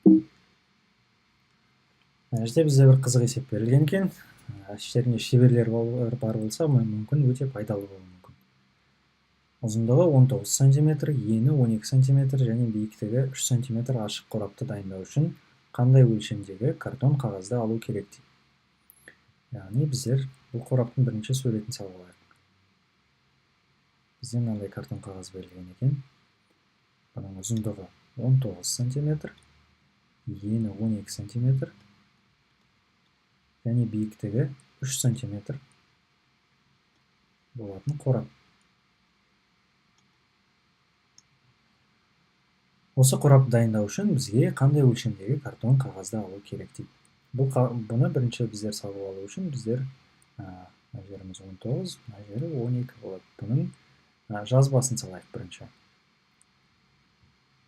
Мына жерде бізде бір қызық есеп берілген екен. Іштерінде шеберлер бар болса, мүмкін өте пайдалы болуы мүмкін. Ұзындығы 19 см, ені 12 см және биіктігі 3 см ашық қорапты дайындау үшін қандай өлшемдегі картон қағазды алу керек дейді. Яғни біздер бұл қораптың бірінші суретін салып алайық. Бізде мынандай картон қағаз берілген екен. Бұның ұзындығы 19 см, ені 12 см және биіктігі 3 см болатын қорап. Осы қорапты дайындау үшін бізге қандай өлшемдегі картон қағазды алу керек дейді. Бұны бірінші біздер салып алу үшін біздер мына жеріміз 19, мына жері 12 болады. Бұның жазбасын салайық бірінші.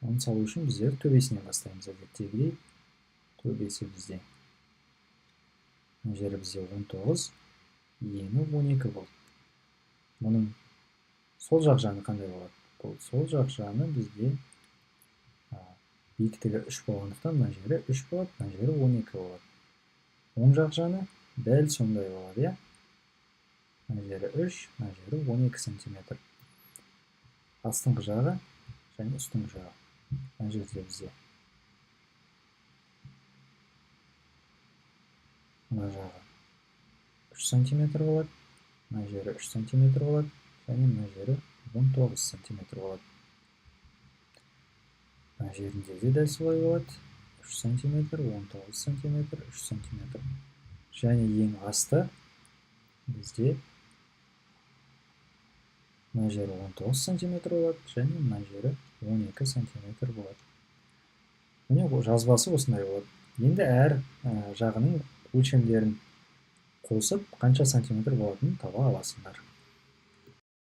Оны салу үшін біздер төбесінен бастаймыз әдеттегідей. Төбесі бізде. Мына жері бізде 19, ені 12 болды. Бұның сол жақ жағы қандай болады? Бұл сол жақ жағы бізде биіктігі 3 болғандықтан мына жері 3 болады, мына жері 12 болады. Оң жақ жағы дәл сондай болады, иә? Мына жері 3, мына жері 12 см. Астыңғы жағы және үстіңгі жағы. Мына жерде бізде мына жағы 3 см болады, мына жері 3 см болады және мына жері 19 см болады. Мына жерінде де дәл солай болады. 3 см, 19 см, 3 см. Және ең асты бізде мына жері 19 см болады және мына жері 12 см болады. Міне жазбасы осындай болады. Енді әр жағының өлшемдерін қосып қанша сантиметр болатынын таба аласыңдар.